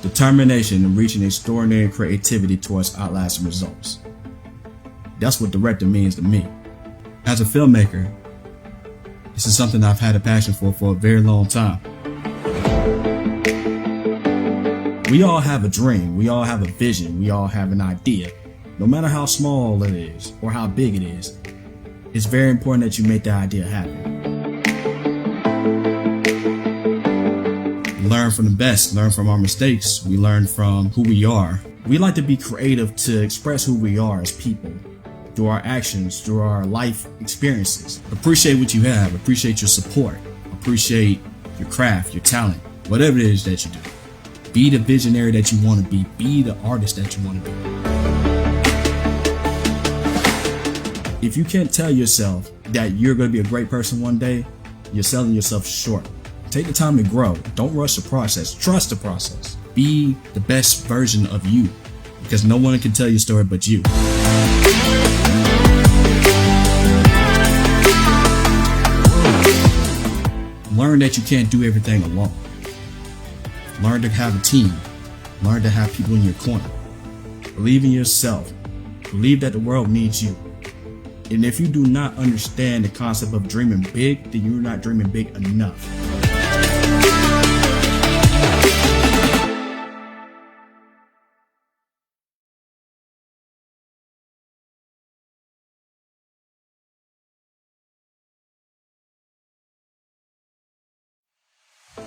Determination in reaching extraordinary creativity towards outlasting results. That's what director means to me. As a filmmaker, this is something I've had a passion for a very long time. We all have a dream, we all have a vision, we all have an idea. No matter how small it is or how big it is, it's very important that you make that idea happen. Learn from the best, learn from our mistakes, we learn from who we are. We like to be creative to express who we are as people through our actions, through our life experiences. Appreciate what you have, appreciate your support, appreciate your craft, your talent, whatever it is that you do. Be the visionary that you want to be the artist that you want to be. If you can't tell yourself that you're going to be a great person one day, you're selling yourself short. Take the time to grow. Don't rush the process. Trust the process. Be the best version of you, because no one can tell your story but you. Learn that you can't do everything alone. Learn to have a team. Learn to have people in your corner. Believe in yourself. Believe that the world needs you. And if you do not understand the concept of dreaming big, then you're not dreaming big enough.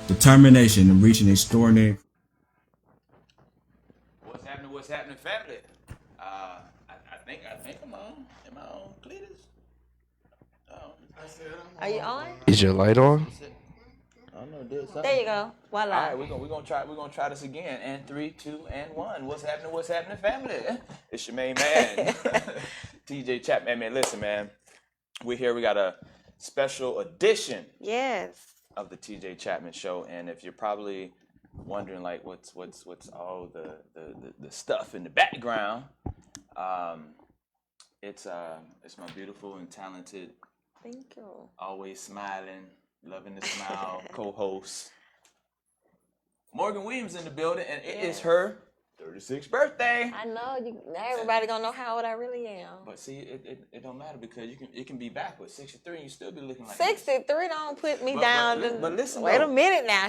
Determination in reaching extraordinary. What's happening, family? I think I'm on. Am I on, Cletus? Are you on? Is your light on? I don't know. Did something. There you go. Voila. All right, we're gonna try this again. And 3, 2, and 1. What's happening, family? It's your main man, TJ Chatman. Man, listen, man. We're here. We got a special edition. Yes. Of the TJ Chatman Show, and if you're probably wondering like what's all the stuff in the background, it's my beautiful and talented, thank you, always smiling, loving to smile co-host Morgan Williams in the building, and it is her 36th birthday. I know everybody gonna know how old I really am. But see, it don't matter because it can be backwards. 63 and you still be looking like 63 don't put me down. But listen, wait a minute now,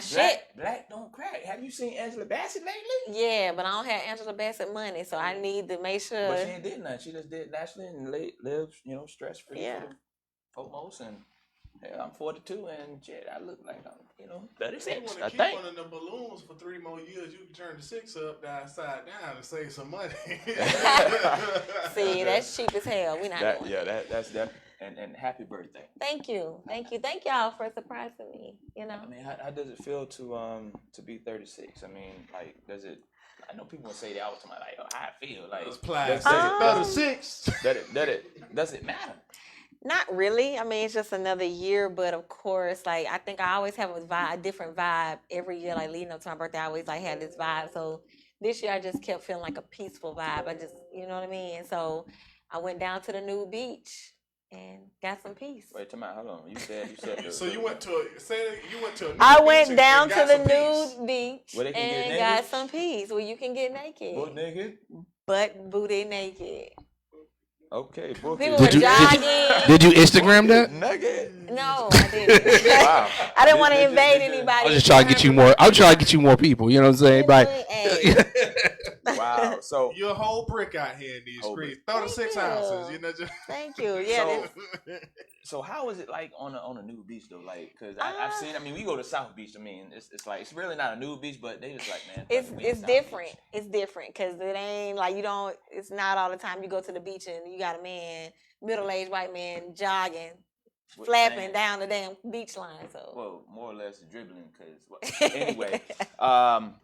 Black don't crack. Have you seen Angela Bassett lately? Yeah, but I don't have Angela Bassett money, so I need to make sure. But she ain't did nothing. She just did naturally and lives, stress free. Yeah. Foremost, and I'm 42 and shit, I look like I'm 36. You want to keep one of the balloons for 3 more years, you can turn the 6 upside down and save some money. See, that's cheap as hell. We not doing that. That's that. And happy birthday. Thank you y'all for surprising me. I mean, how does it feel to be 36? I mean, like, does it? I know people will say that all the time, like, oh, how I feel, like, 36. Does it matter? Not really. I mean, it's just another year, but of course, like, I think I always have a different vibe every year. Like, leading up to my birthday, I always had this vibe. So this year, I just kept feeling like a peaceful vibe. I just, you know what I mean? So I went down to the nude beach and got some peace. Wait, come on, hold on. You said. So you went to a nude I beach went down and to the nude beach and got some peace where you can get naked. Butt naked? Butt booty naked. Okay, people were jogging. Did you Instagram that? Nugget? No, I didn't. Wow. I didn't want to invade anybody. I was just trying to get you more. I'm trying to get you more people. You know what I'm saying? Wow. So you're a whole brick out here in these streets. 36 ounces. Just... Thank you. Yeah. So how is it like on a nude beach though? Like, cause I've seen. I mean, we go to South Beach. I mean, it's like it's really not a nude beach, but they just like, man. It's different. Beach. It's different because it ain't like it's not all the time you go to the beach and you got a man, middle-aged white man jogging, flapping down the damn beach line. So. Well, more or less dribbling. Cause anyway,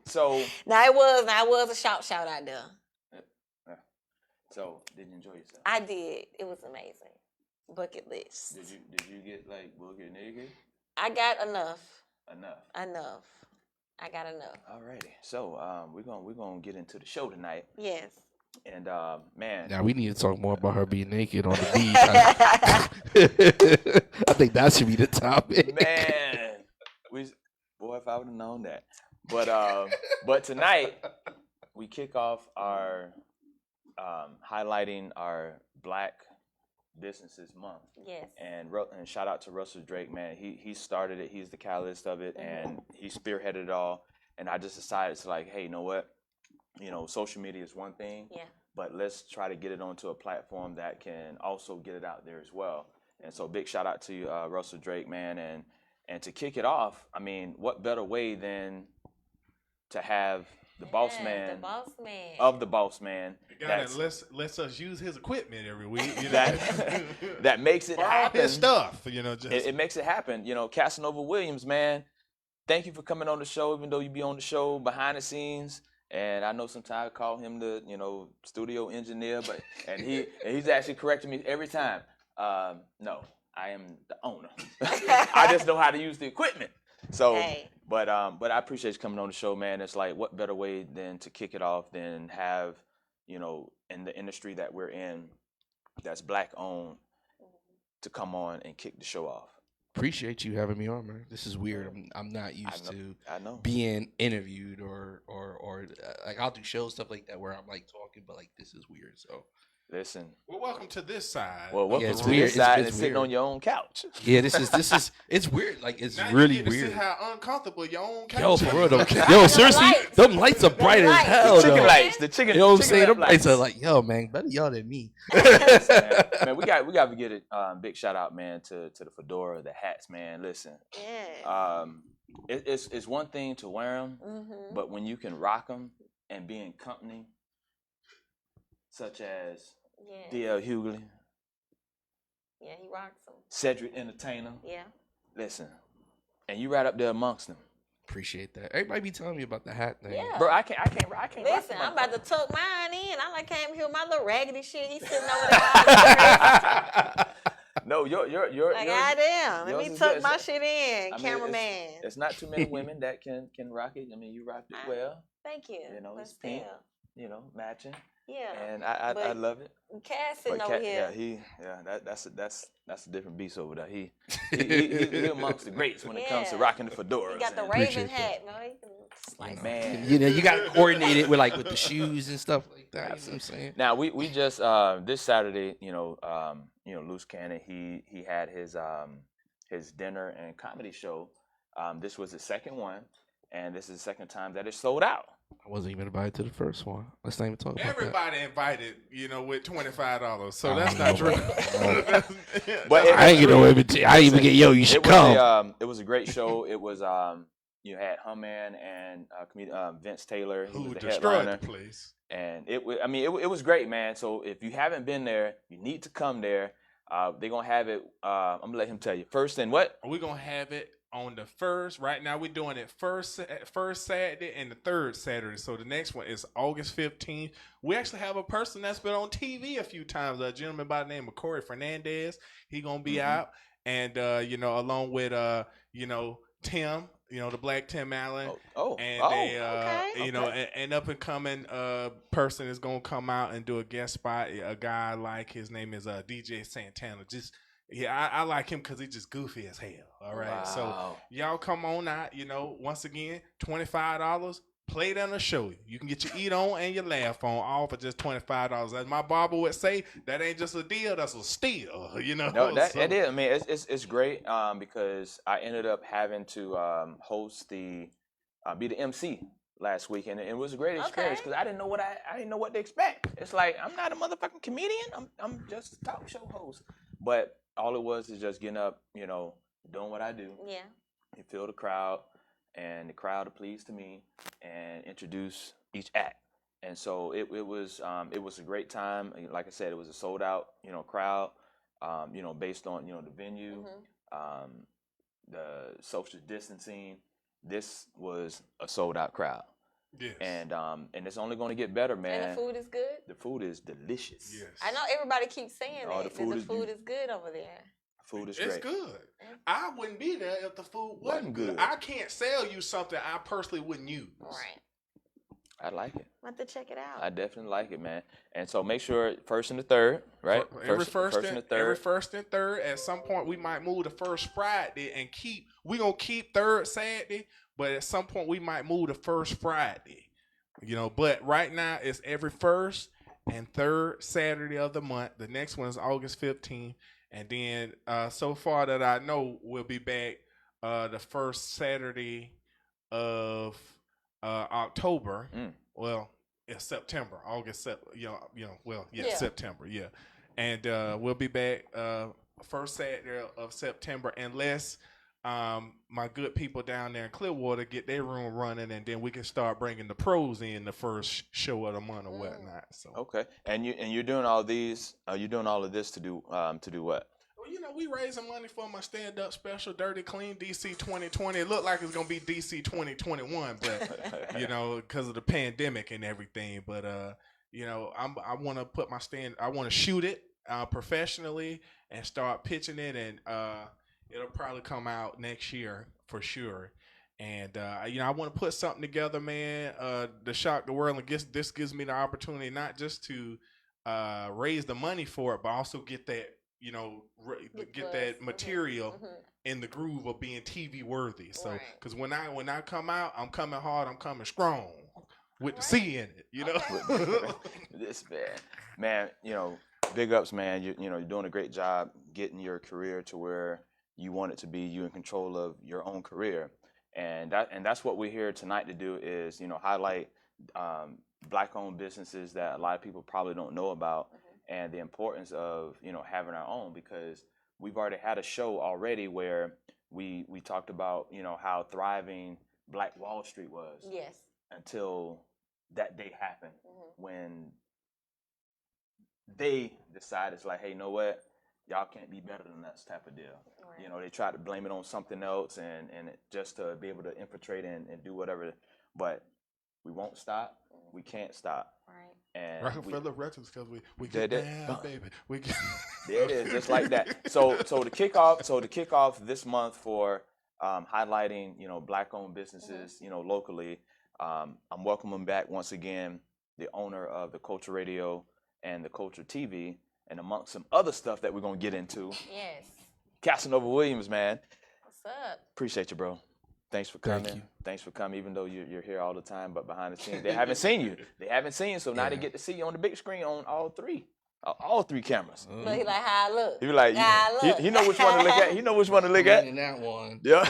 so. Now it was a shout out there. Yeah. So did you enjoy yourself? I did. It was amazing. Bucket list. Did you get like bucket naked? I got enough. Enough. I got enough. Alrighty. So we're gonna get into the show tonight. Yes. And man. Now we need to talk more about her being naked on the beach. I think that should be the topic. Man, if I would have known that. But tonight we kick off our highlighting our Black Businesses Month. Yes. And shout out to Russell Drake, man. He started it. He's the catalyst of it, and he spearheaded it all. And I just decided to like, hey, you know what? Social media is one thing, but let's try to get it onto a platform that can also get it out there as well. And so big shout out to you, Russell Drake, man. And to kick it off, I mean, what better way than to have the boss man of the boss man the guy that lets us use his equipment every week, that makes it happen. His stuff, it makes it happen. Casanova Williams, man, thank you for coming on the show, even though you be on the show behind the scenes. And I know sometimes I call him the studio engineer, but he's actually correcting me every time. No, I am the owner. I just know how to use the equipment. So, hey. But I appreciate you coming on the show, man. It's like, what better way than to kick it off than have, in the industry that we're in, that's Black owned, to come on and kick the show off. Appreciate you having me on, man. This is weird. I'm not used to being interviewed or like I'll do shows, stuff like that where I'm like talking, but like this is weird. So listen. Well, welcome to this side. Well, welcome to this side and sitting on your own couch. Yeah, this is it's weird. Like it's now really you get to weird. See how uncomfortable your own couch. Yo, for real, yo, seriously, them lights are bright as hell. The chicken lights, the chicken. You know what I'm saying? Them lights are like, yo, man, better y'all than me. Man, we got to get it. Big shout out, man, to the fedora, the hats, man. Listen, it's one thing to wear them, but when you can rock them and be in company, such as D.L. Hughley. Yeah, he rocks them. Cedric Entertainer. Yeah. Listen, and you right up there amongst them. Appreciate that. Everybody be telling me about the hat thing. Yeah. Bro, I can't. Listen, I'm about to tuck mine in. I like came here with my little raggedy shit. He's sitting over there. No, you're like, goddamn. Let me tuck my shit in, cameraman. It's not too many women that can rock it. I mean, you rocked it well. Thank you. It's pink. Matching. Yeah, and I love it. Cass sitting over here. That's a different beast over there. He amongst the greats when it comes to rocking the fedoras. He got the Raven hat, man. You got to coordinate it with the shoes and stuff like that. You know what I'm saying? Now we just this Saturday, Loose Cannon, he had his dinner and comedy show. This was the second one, and this is the second time that it sold out. I wasn't even invited to the first one. Let's not even talk about Everybody invited, with $25. So that's not true. But I ain't get no invitation. I didn't even get, you should come. It was a great show. It was, you had Humman and Vince Taylor. He was the headliner. The place. And it was great, man. So if you haven't been there, you need to come there. They're going to have it. I'm going to let him tell you. First and what? We're going to have it on the first. Right now we're doing it first Saturday and the third Saturday. So the next one is August 15th. We actually have a person that's been on TV a few times, a gentleman by the name of Corey Fernandez. He gonna be out, and along with Tim, the Black Tim Allen. An up and coming person is gonna come out and do a guest spot. A guy like, his name is DJ Santana. I like him because he's just goofy as hell. All right. Wow. So y'all come on out, once again, $25. Play it on the show. You can get your eat on and your laugh on, all for just $25. As my barber would say, that ain't just a deal, that's a steal. No, that is. I mean, it's great because I ended up having to host be the MC last week, and it was a great experience because I didn't know what to expect. It's like, I'm not a motherfucking comedian. I'm just a talk show host. But all it was is just getting up, doing what I do. Yeah. You feel the crowd, and the crowd are pleased to me, and introduce each act. And so it was a great time. Like I said, it was a sold out, crowd, based on, the venue, the social distancing. This was a sold out crowd. Yes. And it's only going to get better, man. And the food is good? The food is delicious. Yes. I know everybody keeps saying that. The food is good over there. Food is great. It's good. I wouldn't be there if the food wasn't good. I can't sell you something I personally wouldn't use. Right. I like it. I have to check it out. I definitely like it, man. And so make sure 1st and the 3rd, right? Every first and the 3rd. Every 1st and 3rd. At some point, we might move the first Friday and we gonna keep 3rd Saturday, but at some point we might move the first Friday. But right now it's every 1st and 3rd Saturday of the month. The next one is August 15th, and then so far that I know, we'll be back the first Saturday of October. Well, it's September, August, September, yeah. And we'll be back first Saturday of September, unless my good people down there in Clearwater get their room running, and then we can start bringing the pros in the first show of the month or whatnot. So okay, and you're doing all these. You're doing all of this to do what? Well, we raising money for my stand-up special, Dirty Clean DC 2020. It looked like it's gonna be DC 2021, but because of the pandemic and everything. But I want to put my I want to shoot it professionally and start pitching it, and it'll probably come out next year for sure. And I want to put something together, man, to shock the world. And this gives me the opportunity not just to raise the money for it, but also get that. Get that material in the groove of being TV worthy. So, because when I come out, I'm coming hard, I'm coming strong with the C in it. This man, big ups, man. You're doing a great job getting your career to where you want it to be. You in control of your own career, and that's what we're here tonight to do is highlight Black-owned businesses that a lot of people probably don't know about. And the importance of having our own, because we've already had a show already where we talked about how thriving Black Wall Street was. Yes. Until that day happened when they decided it's like, hey, you know what, y'all can't be better than us type of deal. Right. They tried to blame it on something else and just to be able to infiltrate and do whatever, but we won't stop. We can't stop. Right. And Rockefeller Records, because we get down, baby. We get there it is, just like that. So to kick off this month for highlighting Black-owned businesses locally, I'm welcoming back once again the owner of the Culture Radio and the Culture TV, and amongst some other stuff that we're gonna get into. Yes. Casanova Williams, man. What's up? Appreciate you, bro. Thanks for coming. Thanks for coming, even though you're here all the time, but behind the scenes, they haven't seen you. So now they get to see you on the big screen on all three cameras. Look, he like how I look. He be like, he know which one to look at. He know which one to look at. In that one. Yeah.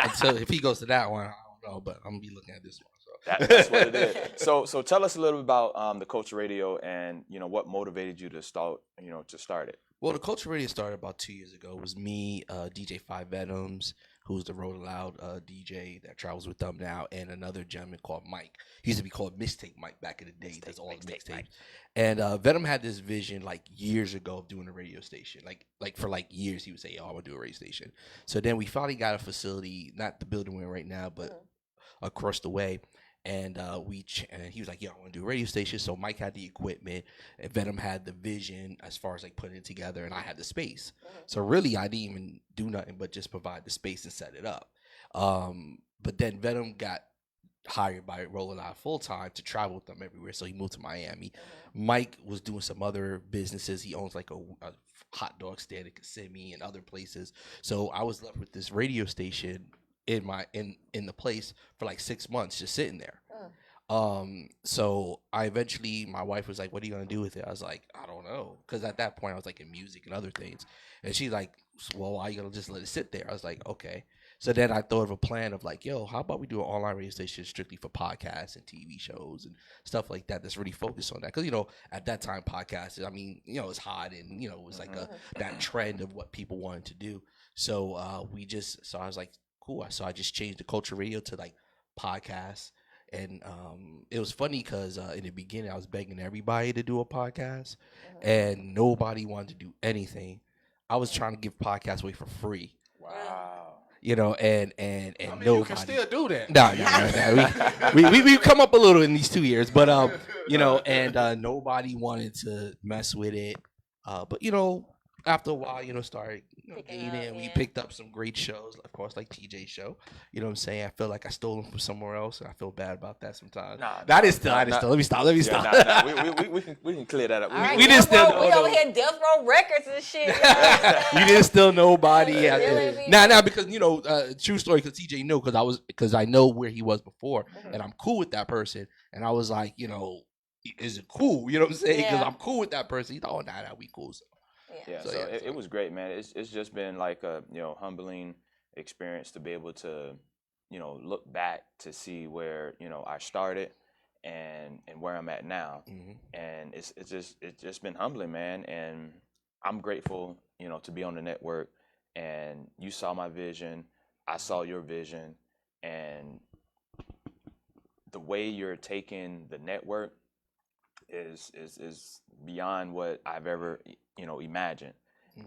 Until if he goes to that one, I don't know, but I'm gonna be looking at this one. So that's what it is. So tell us a little bit about the Culture Radio and what motivated you to start it. Well, the Culture Radio started about 2 years ago. It was me, DJ Five Venoms, who's the Road Aloud DJ that travels with them now, and another gentleman called Mike. He used to be called Mixtape Mike back in the day. He does all the mixtapes. And Venom had this vision like years ago of doing a radio station. Like for years, he would say, "Yo, I want to do a radio station." So then we finally got a facility, not the building we're in right now, but across the way. And and he was like, "Yo, I want to do a radio station." So Mike had the equipment, and Venom had the vision as far as putting it together, and I had the space. So really, I didn't even do nothing but just provide the space and set it up. But then Venom got hired by Rolling Out full time to travel with them everywhere, so he moved to Miami. Mike was doing some other businesses. He owns a hot dog stand in Kissimmee and other places. So I was left with this radio station in the place for 6 months, just sitting there. So I eventually, my wife was like, "What are you gonna do with it?" I was like, "I don't know," because at that point I was in music and other things, and she's like, "Well, why are you gonna just let it sit there?" I was like, "Okay." So then I thought of a plan of "Yo, how about we do an online radio station strictly for podcasts and TV shows and stuff like that that's really focused on that?" Because at that time podcasts, it's hot and it was that trend of what people wanted to do. So I was like, cool. So I just changed the Culture Radio to podcasts. And it was funny because in the beginning I was begging everybody to do a podcast, and nobody wanted to do anything. I was trying to give podcasts away for free. Wow. And nobody. You can still do that. No. We've come up a little in these 2 years, but and nobody wanted to mess with it. But after a while, started Picking up, we yeah. picked up some great shows, of course, like TJ's show. You know what I'm saying? I feel like I stole them from somewhere else, and I feel bad about that sometimes. I didn't steal. Let me stop. Let me stop. We can clear that up. All right, we didn't steal. we over here Death Row Records and shit. You know what I'm We saying? didn't steal nobody. Yeah. Nah, because true story. Because TJ knew because I know where he was before, Mm-hmm. and I'm cool with that person. And I was like, is it cool? You know what I'm saying? Because Yeah. I'm cool with that person. He thought, nah, we cool. So. Yeah, so it was great, man. It's just been like a humbling experience to be able to look back to see where I started and where I'm at now, and it's just been humbling, man. And I'm grateful to be on the network, and you saw my vision, I saw your vision, and the way you're taking the network is beyond what I've ever imagined,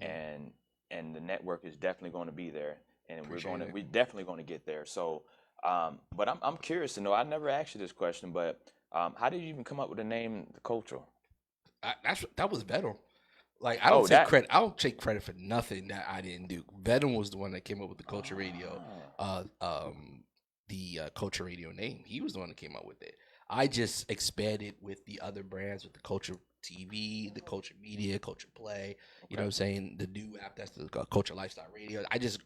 and the network is definitely going to be there, and we're definitely going to get there. So, but I'm curious to know. I never asked you this question, but how did you even come up with the name The Cultural? That was Venom. Like I don't take credit. I don't take credit for nothing that I didn't do. Venom was the one that came up with the Culture Radio, the Culture Radio name. He was the one that came up with it. I just expanded with the other brands, with the Culture TV, the Culture Media, Culture Play. You know what I'm saying? The new app that's the Culture Lifestyle Radio. I just,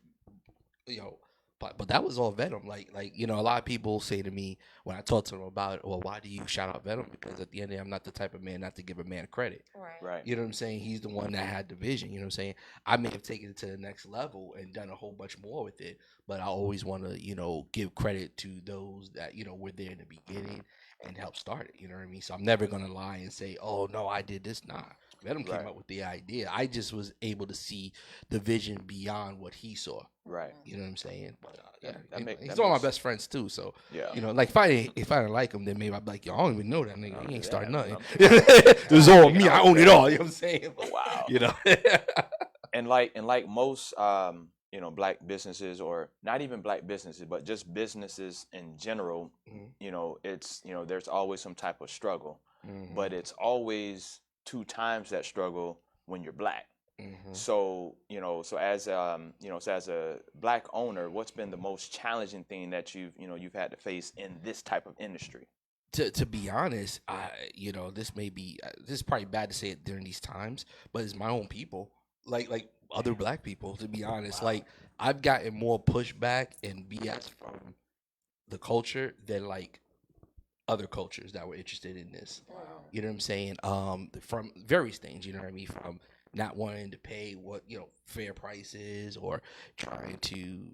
but that was all Venom. Like a lot of people say to me when I talk to them about it, well, why do you shout out Venom? Because at the end of the day, I'm not the type of man not to give a man credit. Right. You know what I'm saying? He's the one that had the vision. You know what I'm saying? I may have taken it to the next level and done a whole bunch more with it, but I always want to, give credit to those that, were there in the beginning and helped start it. You know what I mean? So I'm never going to lie and say, oh, no, I did this. Nah. Venom came up with the idea. I just was able to see the vision beyond what he saw. Right. You know what I'm saying? But he's one of my best friends too. So like if I didn't like him, then maybe I'd be like, yo, I don't even know that nigga. He ain't starting nothing. It was all me. I own it all. You know what I'm saying? But, wow. And like most black businesses, or not even black businesses, but just businesses in general, it's there's always some type of struggle, but it's always 2 times that struggle when you're black. So so as a black owner, what's been the most challenging thing that you've had to face in this type of industry? To be honest, this is probably bad to say it during these times, but it's my own people, like other black people. To be honest, like I've gotten more pushback and BS from the culture than like other cultures that were interested in this. Wow. You know what I'm saying? From various things, you know what I mean? From not wanting to pay what, fair prices, or trying to,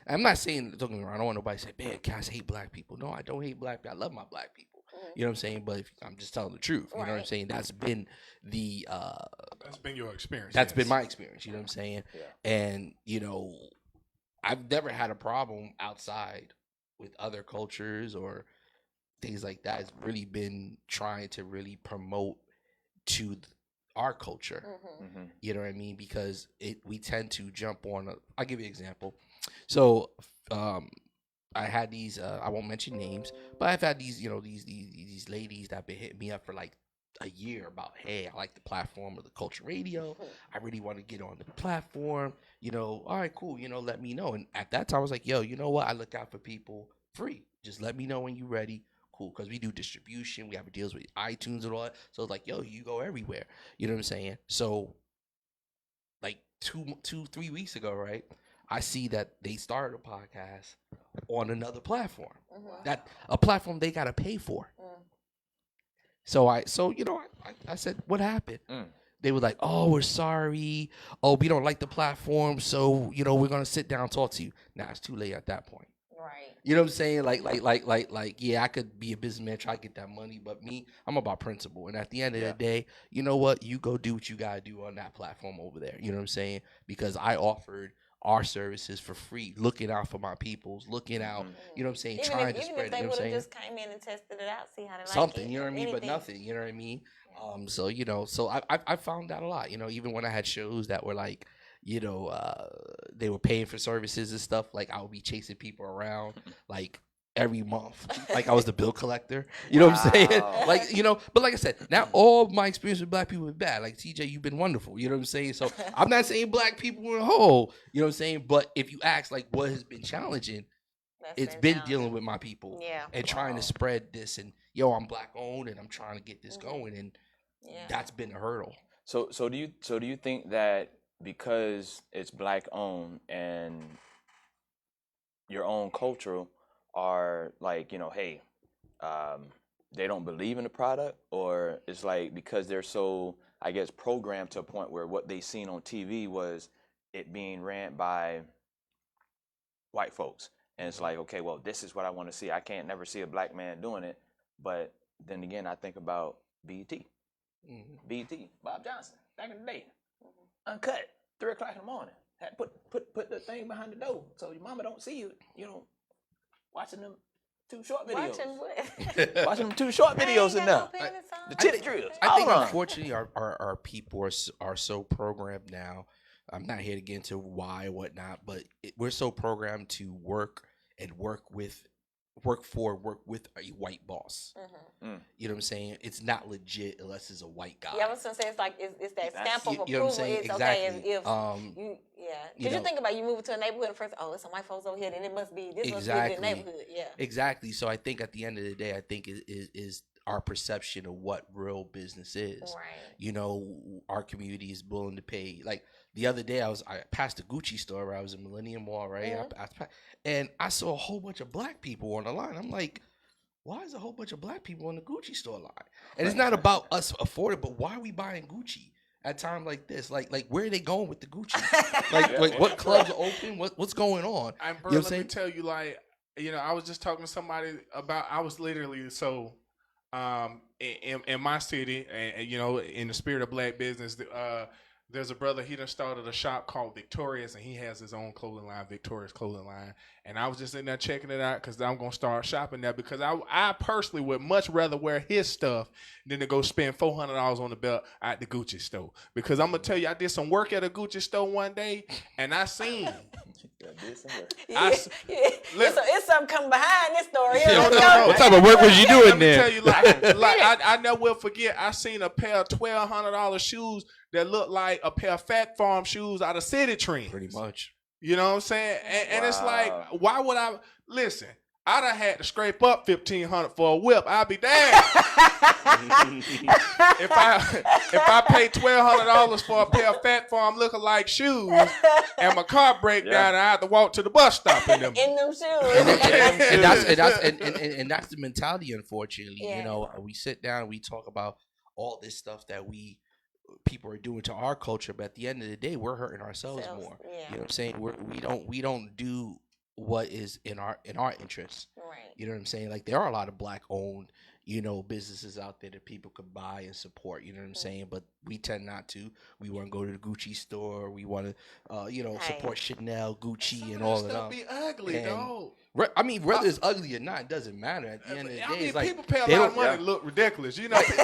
I'm not saying, don't get me wrong, I don't want nobody to say, man, Cass hate black people. No, I don't hate black people. I love my black people. You know what I'm saying? But I'm just telling the truth. You know what I'm saying? That's been that's been your experience. That's been my experience. You know what I'm saying? Yeah. And, I've never had a problem outside with other cultures or things like that. It's really been trying to really promote to our culture. You know what I mean? Because we tend to jump on. I'll give you an example. So I had these. I won't mention names, but I've had these. These ladies that have been hitting me up for like a year about, hey, I like the platform of the Culture Radio. I really want to get on the platform. All right, cool. Let me know. And at that time, I was like, yo, you know what? I look out for people free. Just let me know when you're ready. Cool, because we do distribution, we have deals with iTunes and all that. So it's like, yo, you go everywhere. You know what I'm saying? So, like 3 weeks ago, right? I see that they started a podcast on another platform. That a platform they gotta pay for. So I said, what happened? They were like, oh, we're sorry. Oh, we don't like the platform, so we're gonna sit down and talk to you. Nah, it's too late at that point. Right. You know what I'm saying? Like, yeah, I could be a businessman, try to get that money, but me, I'm about principle. And at the end of the day, you know what? You go do what you gotta do on that platform over there. You know what I'm saying? Because I offered our services for free, looking out for my peoples, looking out, you know what I'm saying, trying to spread it. Even You know if what they I'm saying? would have just came in and tested it out, see how they like it. Something, you know what I mean? But nothing, you know what I mean? So I found that a lot, even when I had shows that were like, they were paying for services and stuff, like I would be chasing people around, like every month. Like I was the bill collector. You know what I'm saying? Like, you know, but like I said, not all my experience with black people is bad. Like TJ, you've been wonderful. You know what I'm saying? So I'm not saying black people in a whole, you know what I'm saying? But if you ask like what has been challenging, it's been dealing with my people and trying to spread this and I'm black owned and I'm trying to get this going, and that's been a hurdle. So do you think that because it's black owned and your own culture are like, hey, they don't believe in the product, or it's like because they're so, I guess, programmed to a point where what they seen on TV was it being ran by white folks, and it's like, okay, well, this is what I want to see. I can't never see a black man doing it, but then again, I think about BET. BET, Bob Johnson, back in the day, uncut, 3 o'clock in the morning. Had put the thing behind the door so your mama don't see you. Watching them 2 short videos. Watching what? Watching them 2 short videos in there. The titty drills. I think unfortunately our people are so programmed now. I'm not here to get into why or whatnot, but we're so programmed to work with a white boss. You know what I'm saying? It's not legit unless it's a white guy. Yeah, I was gonna say it's like it's that stamp of approval. You know what I'm saying? It's exactly. Okay if Because you think about you move to a neighborhood and first, it's some white folks over here, then it must be this must be a good neighborhood. Yeah. Exactly. So I think at the end of the day, I think it is our perception of what real business is. Right. Our community is willing to pay. Like the other day, I passed a Gucci store where I was in Millennium Mall, right? And I saw a whole bunch of black people on the line. I'm like, why is a whole bunch of black people on the Gucci store line? And it's not about us affording, but why are we buying Gucci at a time like this? Like where are they going with the Gucci? like what clubs are open? What's going on? And bro, let me tell you, I was just talking to somebody about. I was literally in my city, and in the spirit of black business, there's a brother, he done started a shop called Victorious, and he has his own clothing line, Victorious Clothing Line. And I was just in there checking it out because I'm going to start shopping there, because I personally would much rather wear his stuff than to go spend $400 on the belt at the Gucci store. Because I'm going to tell you, I did some work at a Gucci store one day, and I seen... It's something coming behind this story. No. What type of work was you doing there? Let me tell you, I never will forget, I seen a pair of $1,200 shoes that looked like a pair of Fat Farm shoes out of City Trends. Pretty much. You know what I'm saying? And it's like, why would I listen? I done had to scrape up $1,500 for a whip. I'll be damned. if I pay $1,200 for a pair of Fat Farm looking like shoes, and my car break down, and I have to walk to the bus stop in them. In them shoes. And that's the mentality. Unfortunately, we sit down and we talk about all this stuff that people are doing to our culture, but at the end of the day, we're hurting ourselves more. Yeah. You know what I'm saying? We don't do what is in our interest. Right. You know what I'm saying? Like there are a lot of black owned, businesses out there that people could buy and support. You know what I'm saying? But we tend not to. We want to go to the Gucci store. We want to, support Chanel, Gucci, and all of that. Be ugly, though. I mean, whether it's ugly or not, it doesn't matter. At the end of the day, it's like people pay a lot of money to look ridiculous.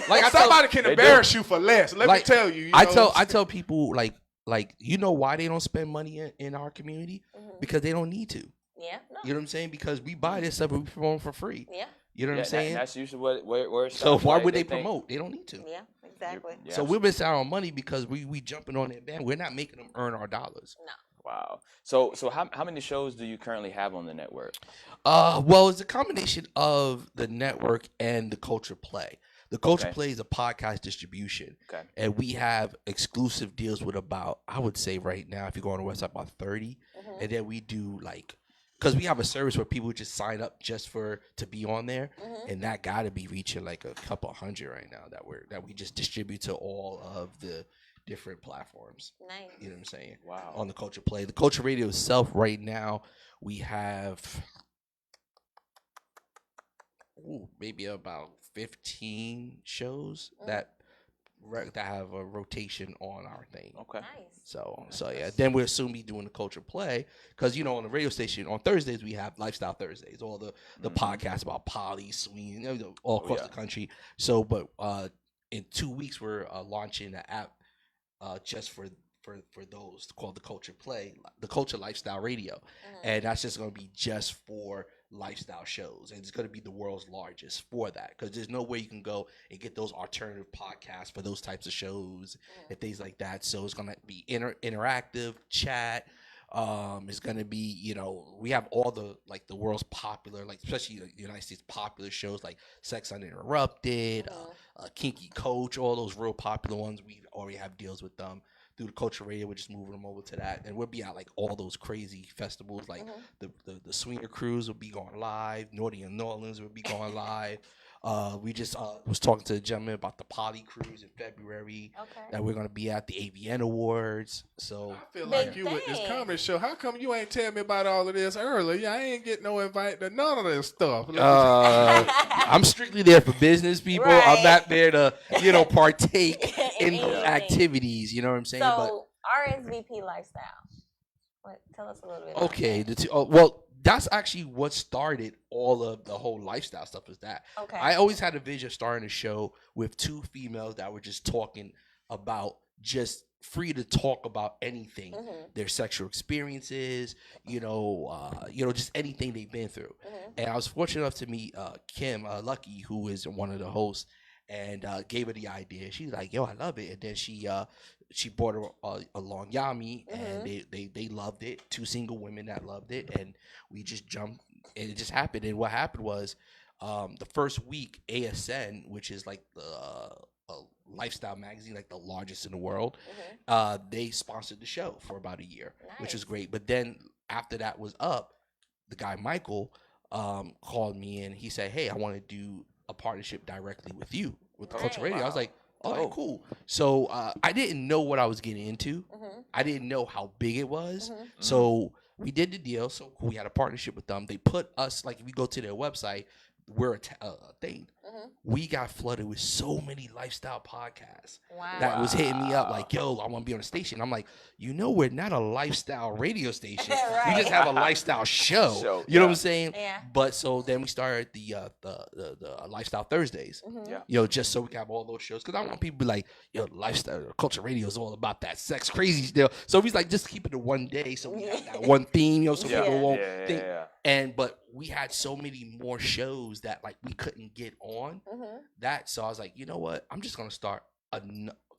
Like somebody can embarrass you for less. Let me tell you. I tell people like why they don't spend money in our community? Because they don't need to. Yeah. No. You know what I'm saying? Because we buy this stuff and we promote for free. Yeah. You know what I'm saying? That's usually where it's so why would they promote? They don't need to. Yeah, exactly. So we're missing out on money because we jumping on that band. We're not making them earn our dollars. No. Wow. So how many shows do you currently have on the network? Well, it's a combination of the network and the Culture Play. The Culture Play is a podcast distribution. Okay. And we have exclusive deals with about, I would say right now, if you go on the website, about 30. And then we do because we have a service where people just sign up just to be on there, and that got to be reaching like a couple hundred right now that we just distribute to all of the different platforms. Nice. You know what I'm saying? Wow. On the Culture Play, the Culture Radio itself, right now we have maybe about 15 shows that have a rotation on our thing. Okay. Nice. So yeah. Then we'll soon be doing the Culture Play because on the radio station on Thursdays we have Lifestyle Thursdays, all the podcasts about poly, swing, all across the country. So, but in 2 weeks we're launching an app just for those called the Culture Play, the Culture Lifestyle Radio, and that's just going to be just for lifestyle shows, and it's going to be the world's largest for that, because there's no way you can go and get those alternative podcasts for those types of shows and things like that. So it's going to be interactive chat. It's going to be, you know, we have all the, like, the world's popular, like, especially the United States popular shows like Sex Uninterrupted, Kinky Coach, all those real popular ones. We already have deals with them through the Culture Radio. We're just moving them over to that, and we'll be at like all those crazy festivals, like the Swinger Cruise will be going live, Naughty in New Orleans will be going live. We just was talking to the gentleman about the Poly Cruise in February that we're gonna be at the AVN Awards. So I feel like you with this comedy show. How come you ain't tell me about all of this earlier? Yeah, I ain't get no invite to none of this stuff. I'm strictly there for business, people. Right. I'm not there to, you know, partake in activities. You know what I'm saying? So RSVP lifestyle. Tell us a little bit. Okay, well, that's actually what started all of the whole lifestyle stuff. Is that I always had a vision of starting a show with two females that were just talking about, just free to talk about anything, their sexual experiences, you know, just anything they've been through. And I was fortunate enough to meet Kim Lucky, who is one of the hosts, and gave her the idea. She's like, "Yo, I love it." And then she brought her along Yami, and they loved it. Two single women that loved it, and we just jumped, and it just happened. And what happened was, the first week, ASN, which is like the lifestyle magazine, like the largest in the world, they sponsored the show for about a year, which was great. But then after that was up, the guy Michael called me and he said, "Hey, I want to do a partnership directly with you, with the Culture Radio." I was like, "All right, cool." So I didn't know what I was getting into. I didn't know how big it was. So we did the deal. So we had a partnership with them. They put us, like, if you go to their website, we're a thing. We got flooded with so many lifestyle podcasts that was hitting me up like, "Yo, I want to be on the station." I'm like, we're not a lifestyle radio station. We just have a lifestyle show. You know what I'm saying? Yeah. But so then we started the Lifestyle Thursdays. You know, just so we can have all those shows, because I want people to be like, "Yo, lifestyle Culture Radio is all about that sex crazy still." So he's like, just keep it to one day, so we have that one theme, you know, so people won't think. But we had so many more shows that, like, we couldn't get on that. So I was like, you know what? I'm just going to start a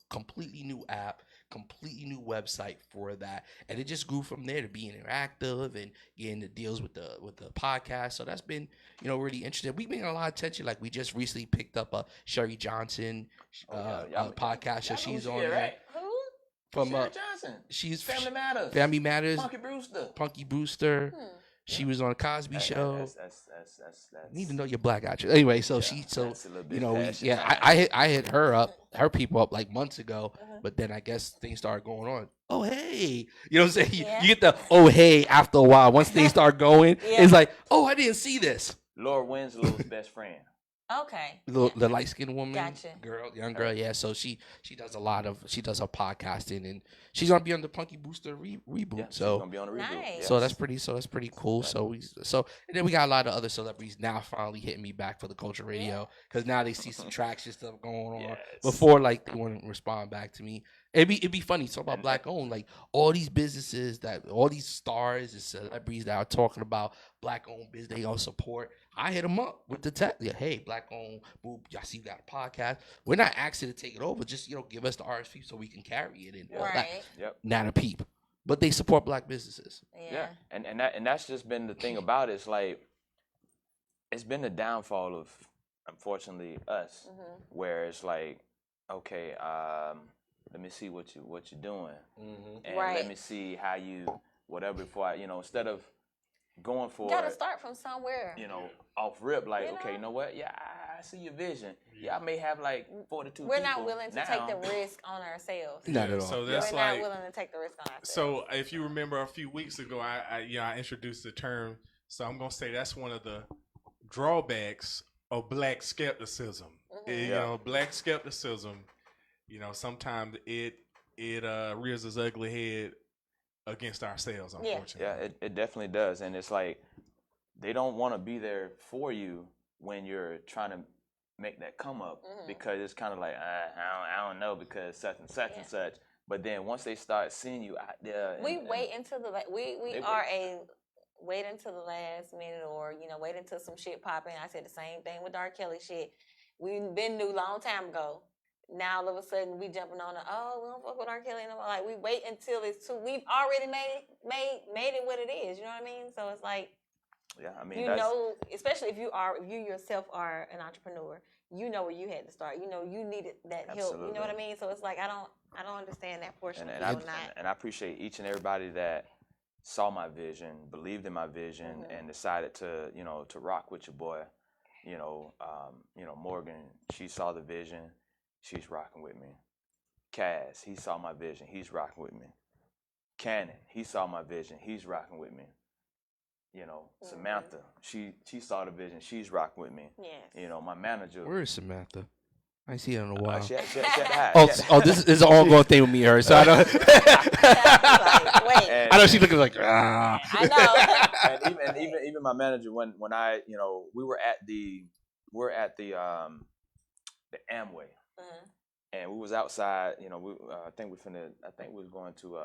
completely new app, completely new website for that. And it just grew from there to being interactive and getting the deals with the podcast. So that's been, you know, really interesting. We've been getting a lot of attention. Like, we just recently picked up a Sherry Johnson podcast. So she's on there. Right? Who? From Sherry Johnson. She's Family Matters. Family Matters. Punky Brewster. Brewster. She was on a Cosby show. That's You need to know your black actress. Anyway, so you know, I hit her people up like months ago, but then I guess things started going on. Oh, hey, you know what I'm saying? You get the "oh, hey" after a while. Once things start going, it's like, "Oh, I didn't see this." Laura Winslow's best friend. Okay. The light skinned woman, Gotcha. young girl, yeah. So she does her podcasting, and she's gonna be on the Punky Booster reboot. Yeah, so she's gonna be on the reboot. Nice. Yes. So that's pretty cool. So and then we got a lot of other celebrities now finally hitting me back for the Culture Radio, because now they see some traction stuff going on. Yes. Before, like, they wouldn't respond back to me. It'd be funny. Talk about black owned, like all these businesses all these stars and celebrities that are talking about black owned business they gonna support. I hit them up with the text. Yeah, "Hey, black owned, y'all see you got a podcast. We're not asking to take it over. Just, you know, give us the RSP so we can carry it and all that." Yep. Not a peep, but they support black businesses. Yeah. And that's just been the thing about it. It's like, it's been the downfall of, unfortunately, us, where it's like, okay, let me see what you're doing, and let me see how you whatever before I, instead of going for you gotta start from somewhere. Off rip, like, okay, you know what? Yeah, I see your vision. Yeah, I may have like 42 We're people not willing to take the risk on ourselves. Not at all. So that's We're not willing to take the risk on ourselves. So if you remember a few weeks ago, I introduced the term. So I'm gonna say that's one of the drawbacks of black skepticism. Black skepticism. Sometimes it rears its ugly head against ourselves, unfortunately. Yeah, it definitely does. And it's like, they don't want to be there for you when you're trying to make that come up, because it's kind of like, I don't know, because such and such and such. But then once they start seeing you out there, we wait until we are a wait until the last minute, or wait until some shit pop in. I said the same thing with R. Kelly shit. We've been new long time ago. Now all of a sudden we jumping on we don't fuck with R. Kelly no more. Like, we wait until it's too. We've already made it what it is. You know what I mean? So it's like, yeah, I mean, especially if you yourself are an entrepreneur, you know where you had to start. You needed that help. You know what I mean? So it's like, I don't understand that portion. And I appreciate each and everybody that saw my vision, believed in my vision, and decided to to rock with your boy. Morgan, she saw the vision, she's rocking with me. Cass, he saw my vision, he's rocking with me. Cannon, he saw my vision, he's rocking with me. Samantha, she saw the vision, she's rocking with me. Yes. My manager. Where is Samantha? I ain't seen her in a while. She had to hide. This is an ongoing thing with me and her. So I know. Wait. I know she's looking like. Ah. I know. and even my manager, when I we were at the Amway, and we was outside. I think we was going to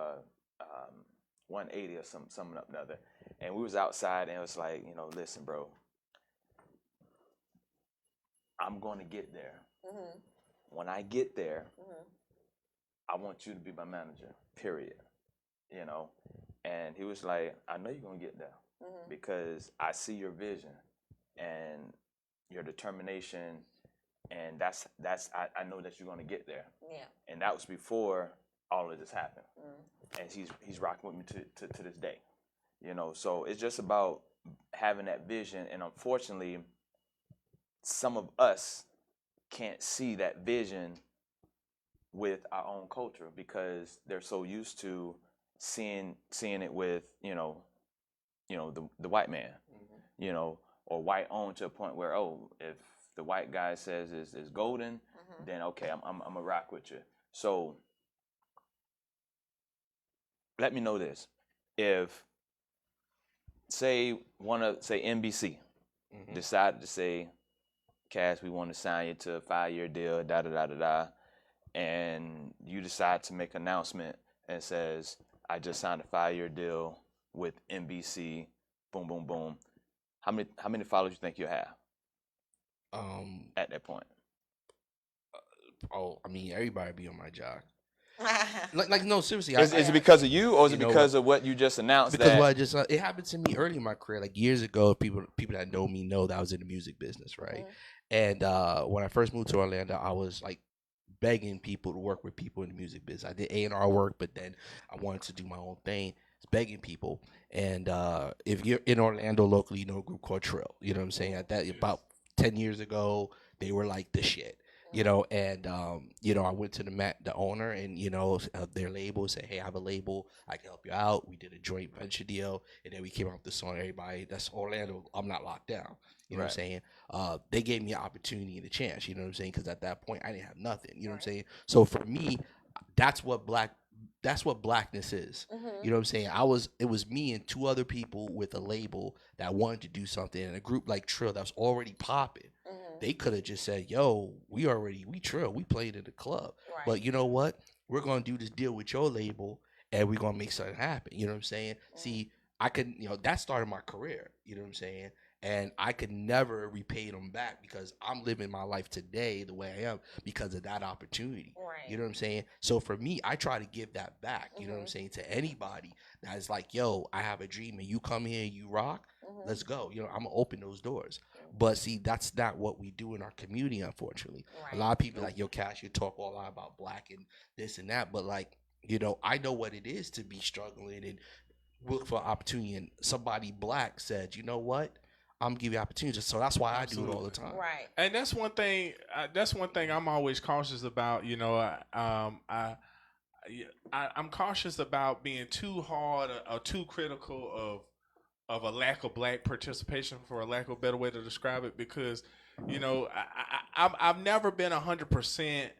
180 or something up another, and we was outside, and it was like, listen, bro, I'm going to get there. When I get there, I want you to be my manager, period. And he was like, I know you're going to get there because I see your vision and your determination, and I know that you're going to get there. Yeah. And that was before all of this happened. And he's rocking with me to this day. So it's just about having that vision, and unfortunately, some of us can't see that vision with our own culture because they're so used to seeing it with the white man, or white owned, to a point where, if the white guy says is golden, then okay, I'm a rock with you. So let me know this: if say NBC decided to say, Cass, we want to sign you to a 5-year deal, and you decide to make an announcement and says, I just signed a 5-year deal with NBC, boom, boom, boom. How many followers you think you'll have? At that point? I mean, everybody be on my job. No, seriously. Is it because of you, or is it because of what you just announced? Because it happened to me early in my career, like years ago. People that know me know that I was in the music business, right? And when I first moved to Orlando, I was like begging people to work with people in the music business. I did A&R work, but then I wanted to do my own thing. It's begging people. And if you're in Orlando locally, you know a group called Trill. You know what I'm saying? About 10 years ago, they were like the shit. And I went to the owner and their label, said, hey, I have a label, I can help you out. We did a joint venture deal, and then we came out with the song. Everybody, that's Orlando, I'm not locked down. You know what I'm saying? They gave me an opportunity and a chance. You know what I'm saying? Because at that point, I didn't have nothing. You know what I'm saying? So for me, that's what blackness is. You know what I'm saying? It was me and 2 other people with a label that wanted to do something, and a group like Trill that was already popping. They could have just said, yo, we Trill, we played in the club. Right. But you know what? We're going to do this deal with your label, and we're going to make something happen. You know what I'm saying? See, I could, that started my career. You know what I'm saying? And I could never repay them back because I'm living my life today the way I am because of that opportunity. Right. You know what I'm saying? So for me, I try to give that back. You know what I'm saying? To anybody that's like, yo, I have a dream and you come here and you rock, let's go. I'm going to open those doors. But see, that's not what we do in our community, unfortunately. Right. A lot of people like, yo, Cash, you talk all a lot about black and this and that. But like, I know what it is to be struggling and look for opportunity. And somebody black said, you know what? I'm gonna give you opportunities. So that's why I do it all the time. Right. And that's one thing. I'm always cautious about. I'm cautious about being too hard or too critical of a lack of black participation, for a lack of a better way to describe it, because I've never been 100%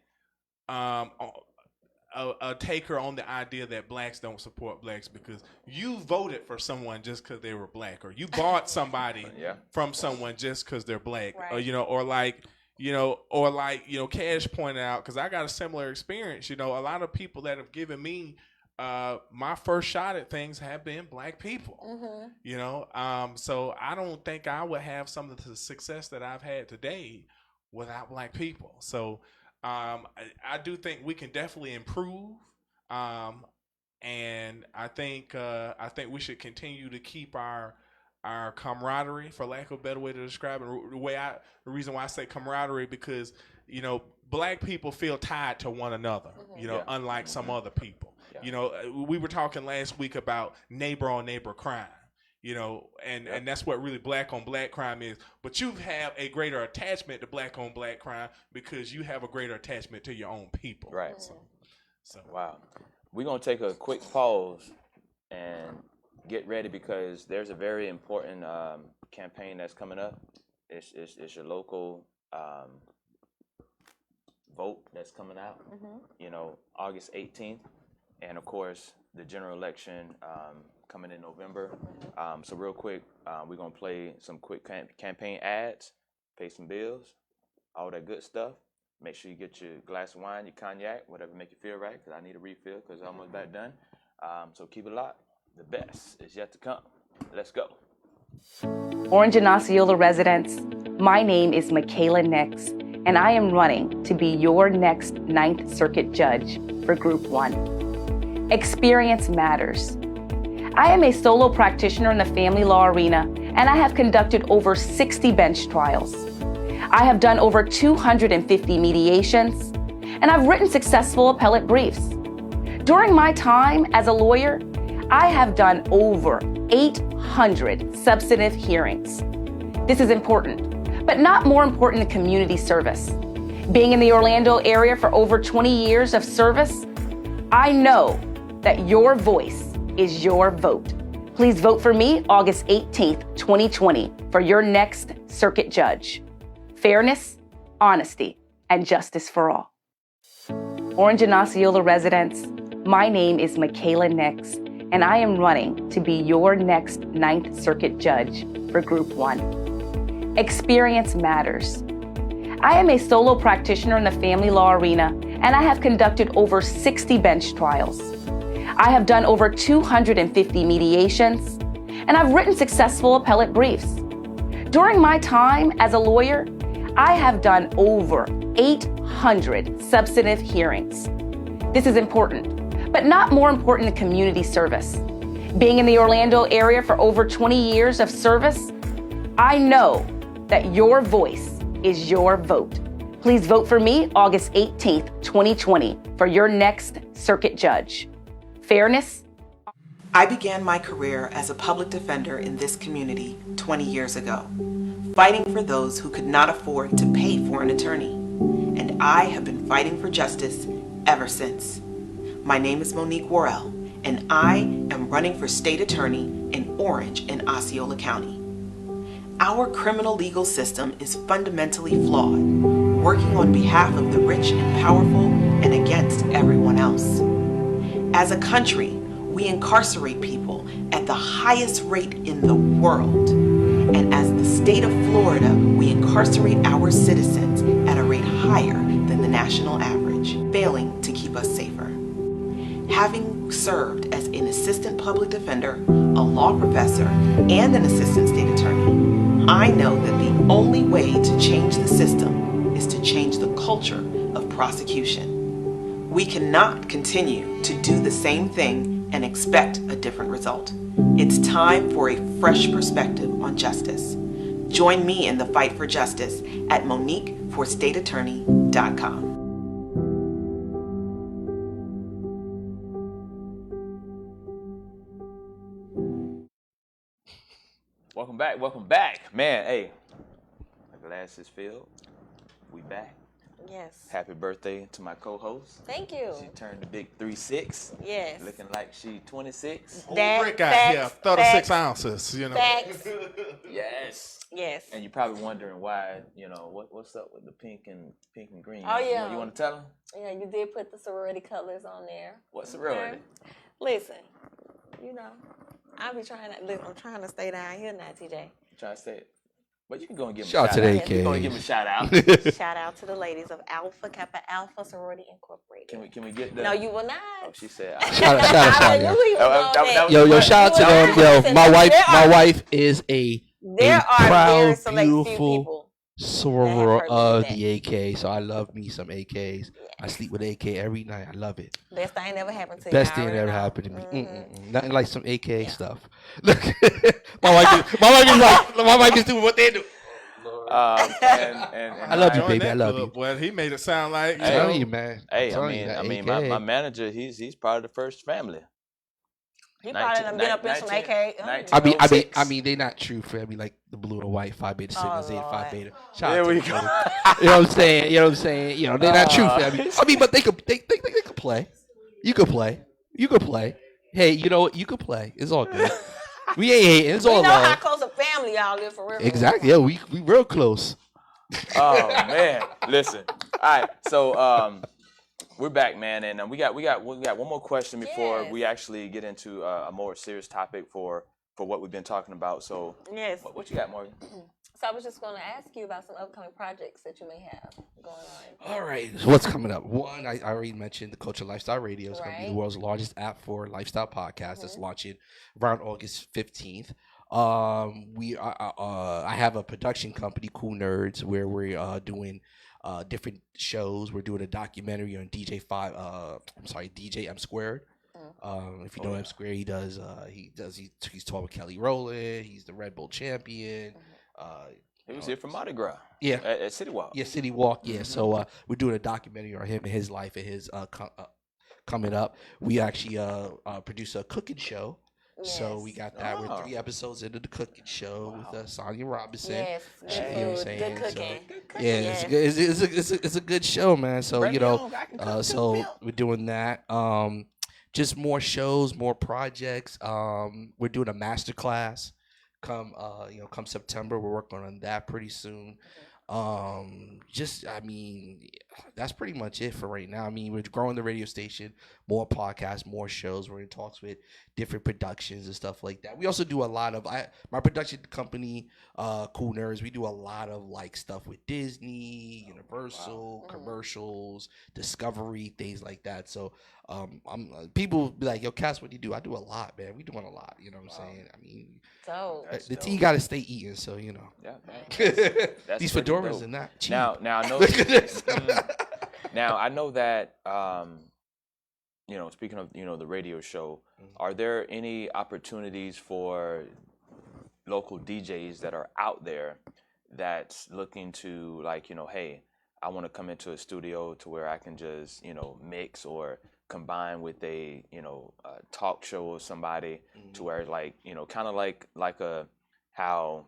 a taker on the idea that blacks don't support blacks, because you voted for someone just because they were black, or you bought somebody from someone just because they're black, right. or Cash pointed out, because I got a similar experience. A lot of people that have given me my first shot at things have been black people. You know, so I don't think I would have some of the success that I've had today without black people. So I do think we can definitely improve. And I think we should continue to keep our camaraderie, for lack of a better way to describe it. The reason why I say camaraderie, because you know, black people feel tied to one another. You know, unlike some other people. Yeah. You know, we were talking last week about neighbor on neighbor crime. You know, and that's what really black on black crime is. But you have a greater attachment to black on black crime because you have a greater attachment to your own people. Right. So wow. We're going to take a quick pause and get ready because there's a very important campaign that's coming up. It's your local vote that's coming out, you know, August 18th. And, of course, the general election coming in November. So real quick, we're going to play some quick campaign ads, pay some bills, all that good stuff. Make sure you get your glass of wine, your cognac, whatever make you feel right, because I need a refill because I'm almost back done. So keep it locked. The best is yet to come. Let's go. Orange and Osceola residents, my name is Michaela Nix, and I am running to be your next Ninth Circuit judge for Group 1. Experience matters. I am a solo practitioner in the family law arena, and I have conducted over 60 bench trials. I have done over 250 mediations, and I've written successful appellate briefs. During my time as a lawyer, I have done over 800 substantive hearings. This is important, but not more important than community service. Being in the Orlando area for over 20 years of service, I know that your voice is your vote. Please vote for me August 18th, 2020 for your next circuit judge. Fairness, honesty, and justice for all. Orange and Osceola residents, my name is Michaela Nix, and I am running to be your next Ninth Circuit judge for Group 1. Experience matters. I am a solo practitioner in the family law arena, and I have conducted over 60 bench trials. I have done over 250 mediations, and I've written successful appellate briefs. During my time as a lawyer, I have done over 800 substantive hearings. This is important, but not more important than community service. Being in the Orlando area for over 20 years of service, I know that your voice is your vote. Please vote for me August 18th, 2020 for your next circuit judge. Fairness. I began my career as a public defender in this community 20 years ago, fighting for those who could not afford to pay for an attorney. And I have been fighting for justice ever since. My name is Monique Worrell, and I am running for state attorney in Orange and Osceola County. Our criminal legal system is fundamentally flawed, working on behalf of the rich and powerful and against everyone else. As a country, we incarcerate people at the highest rate in the world. And as the state of Florida, we incarcerate our citizens at a rate higher than the national average, failing to keep us safer. Having served as an assistant public defender, a law professor, and an assistant state attorney, I know that the only way to change the system is to change the culture of prosecution. We cannot continue to do the same thing and expect a different result. It's time for a fresh perspective on justice. Join me in the fight for justice at MoniqueForStateAttorney.com. Welcome back. Man, hey, my glass is filled. We back. Yes. Happy birthday to my co-host. Thank you. She turned the big 3-6. Yes. Looking like she 26. Old Rick out here, 36 ounces, you know. Facts. Yes. Yes. And you're probably wondering why, you know, what's up with the pink and green? Oh, yeah. You want to tell them? Yeah, you did put the sorority colors on there. What sorority? Listen, you know, I'm trying to stay down here now, TJ. Try to say it. But you can go and give them Shout out to the You can go and give them a shout out. Shout out to the ladies of Alpha Kappa Alpha Sorority Incorporated. Can we get the? No, you will not. Oh, she said. Shout out, knew he was on that. yo, shout out to them. Yo, Listen, my wife is a There are proud, very select few beautiful people. soror heard of that. the AK. So I love me some AKs. I sleep with AK every night. I love it. Best thing ever happened to you. Best I thing that already ever know. happened to me. Mhm. Nothing like some AK stuff. Look, my wife is doing what they do. And I love you, Join baby. that I love club, you. Boy, he made it sound like I'm telling you, man. Hey, I'm I telling you, that mean, AK. my manager, he's part of the first family. He probably done been up in some AK. I mean, they not true family like the blue and white, Phi Beta Sigma, Zeta, Phi Lord. Beta. Shout There out to we them, go. brother. You know what I'm saying? You know what I'm saying? You know, they're not true family. I mean, but they could play. You could play. You could play. Hey, you know what? You could play. It's all good. We ain't hating. It's We all know how love. close a family y'all live for real. Exactly. Yeah, we real close. Oh man, listen. All right, so we're back, man, and we got one more question before Yes. we actually get into a more serious topic for what we've been talking about. So, Yes. what you got, Morgan? So I was just going to ask you about some upcoming projects that you may have going on. All right. So what's coming up? One, I already mentioned the Culture Lifestyle Radio. It's going to be the Right. world's largest app for lifestyle podcasts. That's launching around August 15th. I have a production company, Cool Nerds, where we're doing different shows. We're doing a documentary on DJ M Squared. If you know M Squared, he's taught with Kelly Rowland. He's the Red Bull champion. He was here for Mardi Gras. Yeah. At City Walk. Yeah, City Walk. Yeah, so we're doing a documentary on him and his life and his coming up. We actually produce a cooking show. So we got that. We're 3 episodes into the cooking show with Sonia Robinson. Yes. You know what I'm saying? Good cooking. Yeah, Yes. it's a good show, man. So Bring you me know, on, I can cook so too. we're doing that. Just more shows, more projects. We're doing a master class. Come September, we're working on that pretty soon. I mean, that's pretty much it for right now. I mean, we're growing the radio station, more podcasts, more shows. We're in talks with different productions and stuff like that. We also do a lot of my production company, Cool Nerds. We do a lot of like stuff with Disney, Universal, commercials, Discovery, things like that. So, people be like, "Yo, Cass, what do you do?" I do a lot, man. We doing a lot. You know what I'm saying? I mean, the team got to stay eating, so you know. Yeah, that's These pretty fedoras dope. are not cheap. Now I know. Look at this. Now I know that speaking of the radio show, are there any opportunities for local DJs that are out there that's looking to hey, I want to come into a studio to where I can just mix or combine with a talk show or somebody to where kind of like how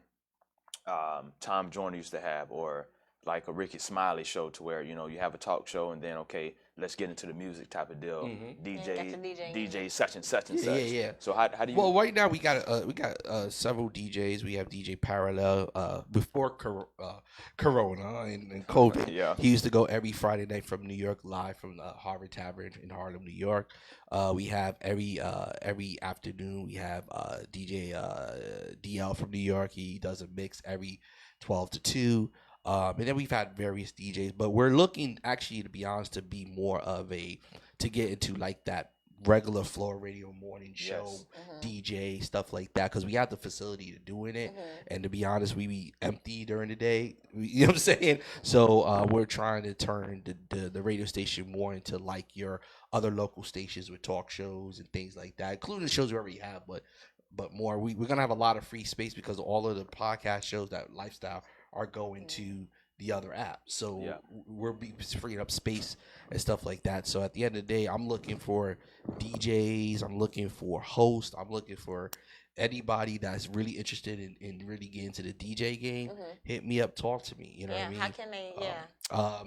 Tom Joyner used to have, or like a Ricky Smiley show, to where you have a talk show and then let's get into the music type of deal. DJ such and such and such. Yeah. So how do you? Well, right now we got several DJs. We have DJ Parallel. Before Corona and COVID, Yeah. he used to go every Friday night from New York, live from the Harvard Tavern in Harlem, New York. We have every afternoon. We have DJ DL from New York. He does a mix every 12 to 2. And then we've had various DJs, but we're looking, actually, to be honest, to be more of to get into like that regular floor radio morning show, DJ, stuff like that, because we have the facility to doing it. And to be honest, we be empty during the day. You know what I'm saying? So we're trying to turn the radio station more into like your other local stations with talk shows and things like that, including the shows we already have, but more. We're going to have a lot of free space because all of the podcast shows, that lifestyle, are going to the other app. So we're freeing up space and stuff like that. So at the end of the day, I'm looking for DJs. I'm looking for hosts. I'm looking for anybody that's really interested in really getting into the DJ game. Hit me up, talk to me. You know what I mean? How can they?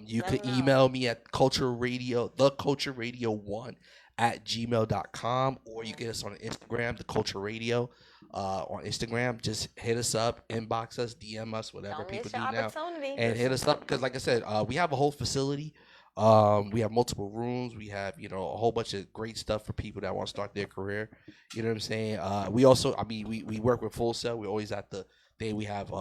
You Let could them know. email me at thecultureradio1@gmail.com, or you get us on Instagram, The Culture Radio. On Instagram, just hit us up, inbox us, DM us, whatever Don't people miss do your now, opportunity. and hit us up, because like I said, we have a whole facility. We have multiple rooms. We have a whole bunch of great stuff for people that want to start their career. You know what I'm saying? We also, we work with Full Sail. We're always at the Then we have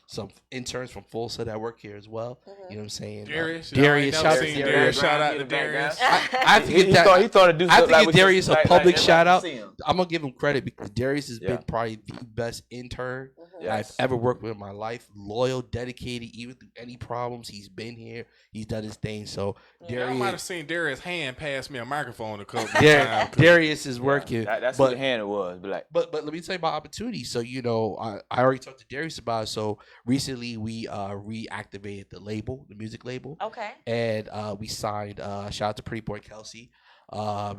some interns from Folsa that work here as well. You know what I'm saying? Darius, Darius, shout out to Darius. Darius. I have to He get that. he thought to do I have something to give Darius a public shout out. see him. I'm gonna give him credit because Darius has Yeah. been probably the best intern that Yes. I've ever worked with in my life. Loyal, dedicated, even through any problems. He's been here. He's done his thing. So Y'all might have Darius, seen Darius' hand pass me a microphone a couple of times. Darius is working. That's but what the hand it was. But let me tell you about opportunity. So I already talked to Darius about it. So recently we reactivated the label, the music label. Okay. And we signed shout out to Pretty Boy Kelsey.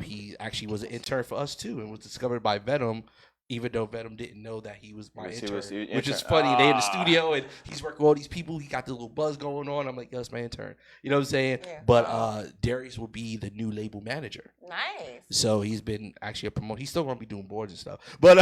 He actually was an intern for us too and was discovered by Venom, even though Venom didn't know that he was my intern. Which is funny. They in the studio and he's working with all these people. He got the little buzz going on. I'm like, yo, it's my intern. You know what I'm saying? Yeah. But Darius will be the new label manager. Nice. So he's been actually a promoter. He's still gonna be doing boards and stuff, but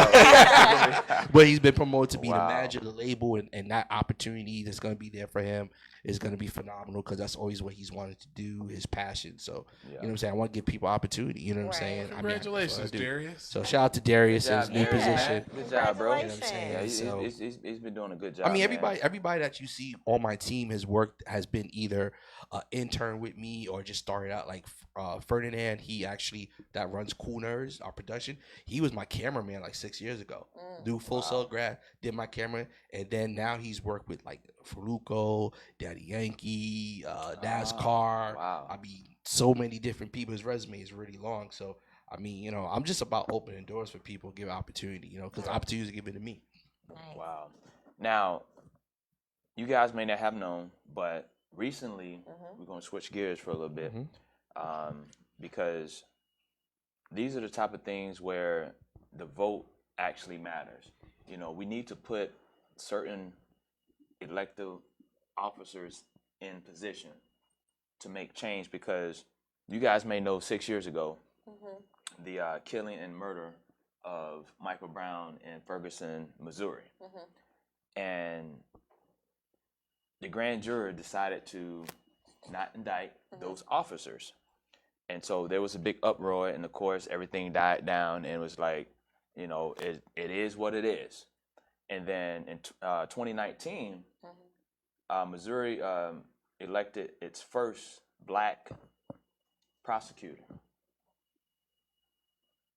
but he's been promoted to be the manager of the label, and that opportunity that's gonna be there for him is gonna be phenomenal because that's always what he's wanted to do, his passion. So you know what I'm saying. I want to give people opportunity. You know what I'm saying. Congratulations, Darius. So shout out to Darius in his new position. Good job, bro. You know what I'm saying? Yeah, he's been doing a good job. I mean, man. everybody that you see on my team has been either an intern with me or just started out like Ferdinand. He actually that runs Cool Nerds, our production. He was my cameraman like 6 years ago. New Full Sail grad, did my camera, and then now he's worked with like Faruko, Daddy Yankee, NASCAR. Wow. I mean, so many different people. His resume is really long, so. I mean, I'm just about opening doors for people, give opportunity, because opportunities are given to me. Nice. Wow. Now, you guys may not have known, but recently we're going to switch gears for a little bit because these are the type of things where the vote actually matters. We need to put certain elected officers in position to make change because you guys may know 6 years ago, the killing and murder of Michael Brown in Ferguson, Missouri. And the grand jury decided to not indict those officers. And so there was a big uproar, and of course, everything died down, and it was like, it is what it is. And then in 2019, Missouri elected its first black prosecutor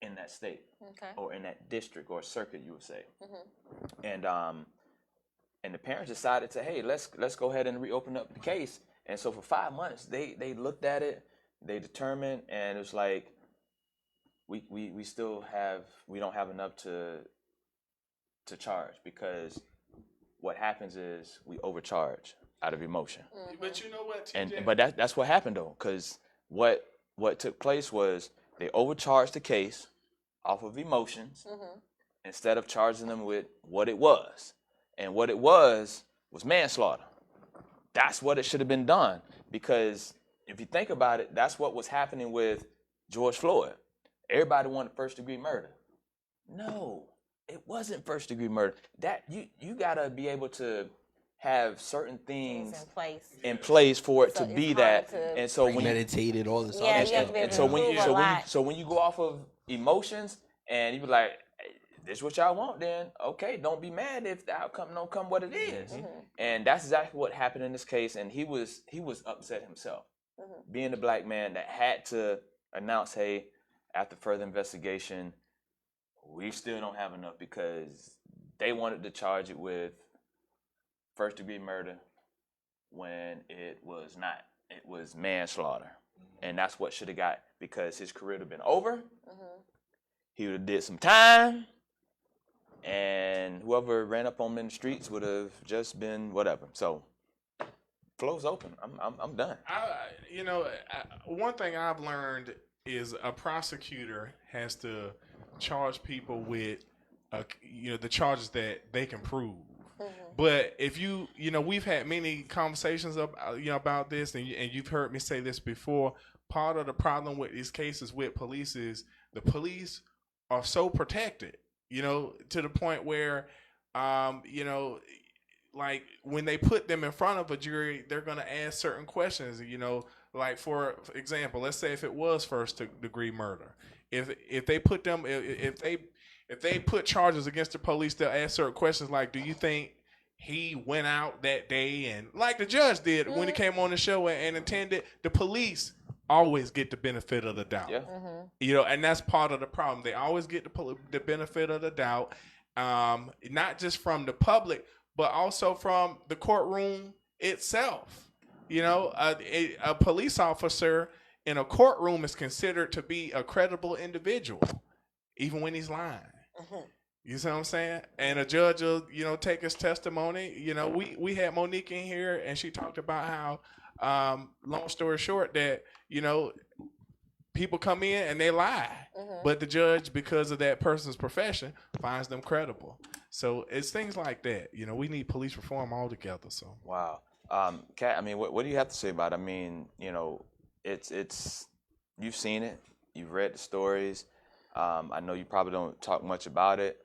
in that state, or in that district or circuit, you would say. And the parents decided to, hey, let's go ahead and reopen up the case. And so for 5 months, they looked at it, they determined, and it was like, we don't have enough to charge because what happens is we overcharge out of emotion. But you know what, TJ? But that's what happened though, because what took place was they overcharged the case off of emotions instead of charging them with what it was. And what it was manslaughter. That's what it should have been done, because if you think about it, that's what was happening with George Floyd. Everybody wanted first-degree murder. No, it wasn't first-degree murder. That you gotta be able to have certain things in place for it to be that. And so when meditated, all this Yeah, other you have stuff. to be able and to so when prove a lot. so when you go off of emotions and you be like, hey, this is what y'all want, then okay, don't be mad if the outcome don't come what it is. And that's exactly what happened in this case. And he was upset himself, being the black man that had to announce, hey, after further investigation, we still don't have enough, because they wanted to charge it with first degree murder when it was not. It was manslaughter. And that's what should have got, because his career would have been over. He would have did some time, and whoever ran up on him in the streets would have just been whatever. So, flow's open. I'm done. One thing I've learned is a prosecutor has to charge people with, the charges that they can prove. But if we've had many conversations about this, and you've heard me say this before. Part of the problem with these cases with police is the police are so protected, to the point where, like when they put them in front of a jury, they're going to ask certain questions, like for example, let's say if it was first degree murder, if they put them, if if they put charges against the police, they'll ask certain questions like, do you think he went out that day? And like the judge did when he came on the show and attended, the police always get the benefit of the doubt. Yeah. You know, and that's part of the problem. They always get the benefit of the doubt, not just from the public, but also from the courtroom itself. You know, a police officer in a courtroom is considered to be a credible individual, even when he's lying. You see what I'm saying? And a judge will, you know, take his testimony. You know, we had Monique in here, and she talked about how, long story short, that, you know, people come in and they lie, but the judge, because of that person's profession, finds them credible. So it's things like that. You know, we need police reform altogether. So wow, Kat, I mean, what do you have to say about it? I mean, you know, it's you've seen it, you've read the stories. I know you probably don't talk much about it.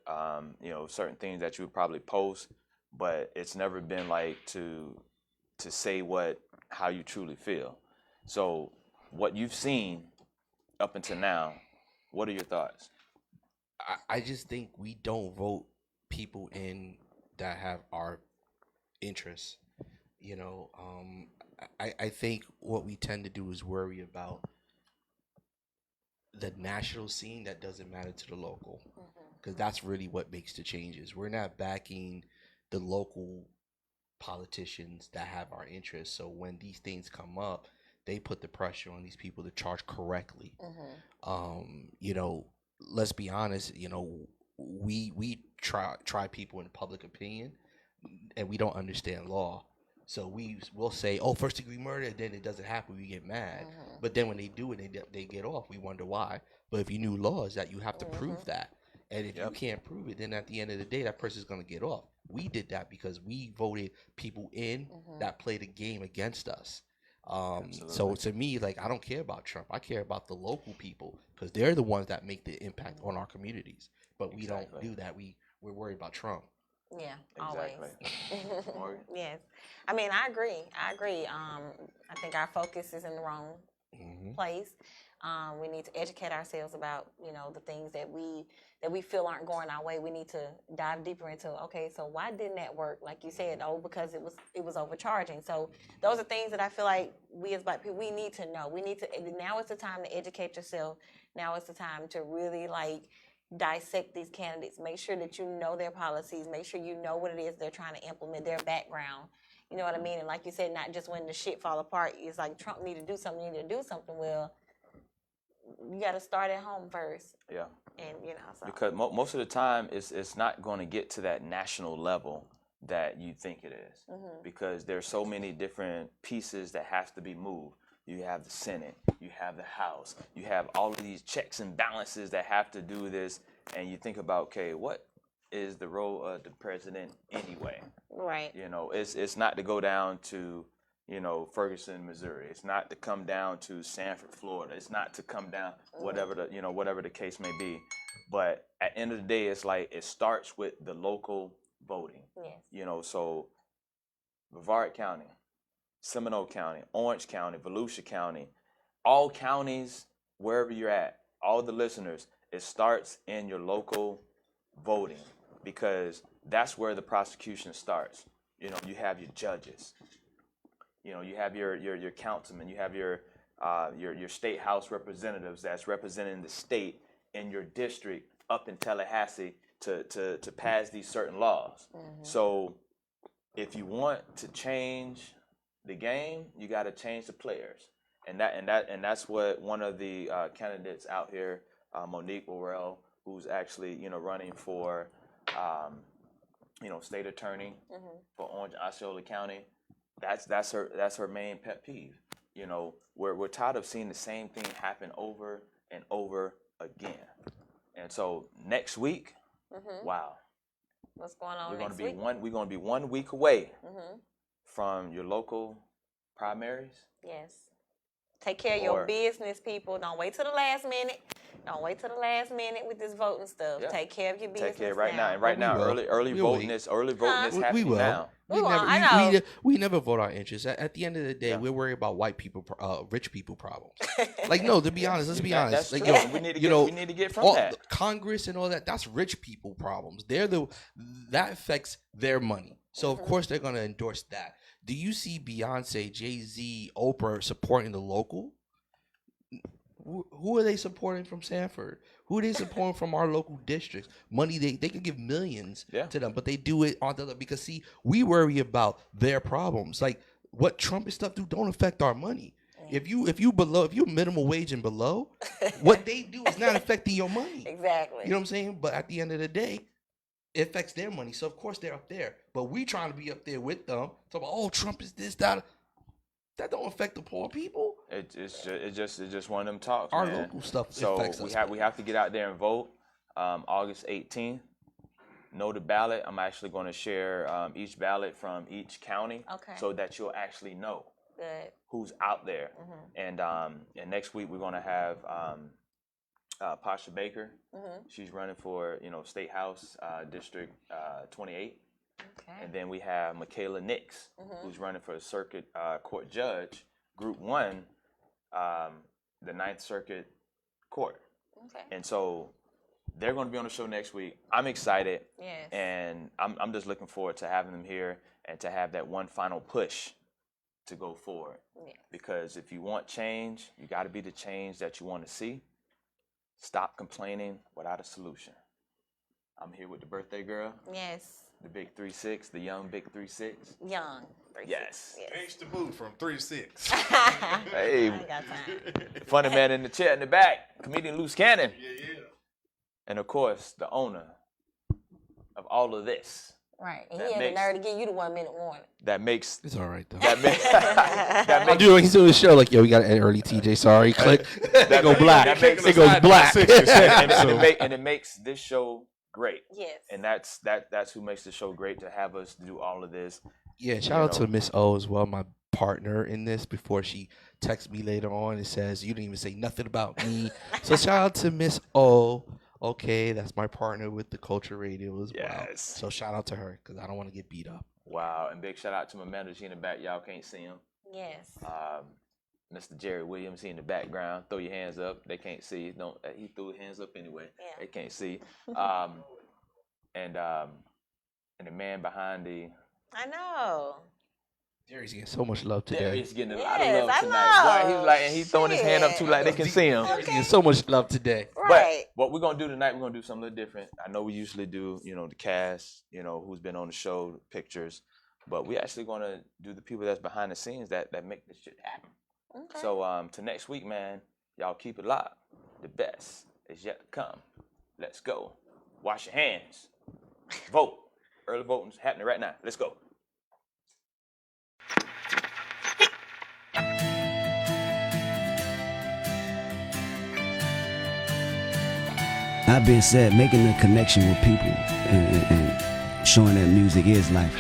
You know, certain things that you would probably post, but it's never been like to say how you truly feel. So what you've seen up until now, what are your thoughts? I just think we don't vote people in that have our interests. You know, I think what we tend to do is worry about the national scene that doesn't matter to the local, because that's really what makes the changes. We're not backing the local politicians that have our interests. So when these things come up, they put the pressure on these people to charge correctly. You know, let's be honest. You know, we try people in public opinion, and we don't understand law. So we'll say, oh, first degree murder, and then it doesn't happen, we get mad. But then when they do it, they get off. We wonder why. But if you knew laws that you have to prove that. And if you can't prove it, then at the end of the day, that person's going to get off. We did that because we voted people in that played a game against us. So to me, like, I don't care about Trump. I care about the local people, because they're the ones that make the impact on our communities. But we don't do that. We're worried about Trump. Yeah, Exactly. always. Yes. I mean, I agree. I think our focus is in the wrong place. We need to educate ourselves about, you know, the things that we feel aren't going our way. We need to dive deeper into, okay, so why didn't that work? Like you said, because it was overcharging. So those are things that I feel like we as Black people, we need to know. Now is the time to educate yourself. Now is the time to really, like, dissect these candidates. Make sure that you know their policies. Make sure you know what it is they're trying to implement, their background. You know what I mean? And like you said, not just when the shit fall apart. It's like Trump need to do something. Well, you got to start at home first. Yeah. And, you know, so. Because most of the time, it's not going to get to that national level that you think it is. Because there's so many different pieces that have to be moved. You have the Senate, you have the House, you have all of these checks and balances that have to do this, and you think about, okay, what is the role of the president anyway? Right. You know, it's not to go down to, you know, Ferguson, Missouri. It's not to come down to Sanford, Florida. It's not to come down whatever the case may be. But at the end of the day, it's like it starts with the local voting. Yes. You know, so Brevard County, Seminole County, Orange County, Volusia County, all counties, wherever you're at, all the listeners, it starts in your local voting, because that's where the prosecution starts. You know, you have your judges, you know, you have your councilmen, you have your state house representatives that's representing the state in your district up in Tallahassee to pass these certain laws. So if you want to change the game, you got to change the players, and that's what one of the candidates out here, Monique Worrell, who's actually, you know, running for you know, state attorney for Orange Osceola County. That's her main pet peeve. You know, we're tired of seeing the same thing happen over and over again. And so next week, wow, What's going on we're next week? We're going to be 1 week away from your local primaries. Yes. Take care of your business, people. Don't wait till the last minute. Don't wait till the last minute with this voting stuff. Yeah. Take care of your business. Take care right now. And right We now, will. early We'll voting wait. is happening We will. now. We won't, I know. We never vote our interests. At the end of the day, we're worried about white people, rich people problems. Like, no, to be honest, let's be honest. That's Like, true. yo, We need to you get know, we need to get from all that. Congress and all that. That's rich people problems. That affects their money. So of course they're gonna endorse that. Do you see Beyonce, Jay-Z, Oprah supporting the local? Who are they supporting from Sanford? Who are they supporting from our local districts? Money they can give millions to them, but they do it on the because see, we worry about their problems. Like what Trump and stuff do don't affect our money. If you minimum wage and below, what they do is not affecting your money. Exactly. You know what I'm saying? But at the end of the day, it affects their money. So of course they're up there. But we trying to be up there with them. Talk about, oh, Trump is this, that. That don't affect the poor people. It's just one of them talks. Our man. local stuff So affects us. we have to get out there and vote. August 18th. Know the ballot. I'm actually going to share each ballot from each county, so that you'll actually know who's out there. And next week we're going to have Pasha Baker. She's running for State House District 28. And then we have Michaela Nix, who's running for the Circuit Court Judge, Group 1, the Ninth Circuit Court. And so they're going to be on the show next week. I'm excited. Yes. And I'm just looking forward to having them here and to have that one final push to go forward. Yes. Because if you want change, you got to be the change that you want to see. Stop complaining without a solution. I'm here with the birthday girl. Yes. The big 3-6, the young big 3-6. Young. 3-6. Yes. Change the move from 3 to 6. Hey, I got time. funny man in the chair in the back, comedian Loose Cannon. Yeah. And of course, the owner of all of this. Right. And That he had makes- the nerve to give you the 1 minute warning. That makes It's all right though. that makes He's doing the show like, yo, we got an early TJ. Sorry, click. They go black. that makes- It goes black. and it makes this show great. Yes. And that's who makes the show great, to have us do all of this. Yeah, shout out to Miss O as well, my partner in this. Before she texts me later on and says, you didn't even say nothing about me. So shout out to Miss O. Okay, that's my partner with the Culture Radio as well. Yes. So shout out to her because I don't want to get beat up. Wow, and big shout out to my manager in the back. Y'all can't see him. Yes. Mr. Jerry Williams, he in the background. Throw your hands up. They can't see. Don't. He threw his hands up anyway. Yeah. They can't see. And the man behind the. I know. Jerry's getting so much love today. Jerry's getting a lot Yes, of love I tonight. know. Boy, he's like, and he's throwing his hand up too, like they can see him. Jerry's getting so much love today. Right. But what we're gonna do tonight, we're gonna do something a little different. I know we usually do, the cast, who's been on the show, pictures, but we actually gonna do the people that's behind the scenes that make this shit happen. Okay. So to next week, man, y'all keep it locked. The best is yet to come. Let's go. Wash your hands. Vote. Early voting's happening right now. Let's go. That being said, making a connection with people and showing that music is life.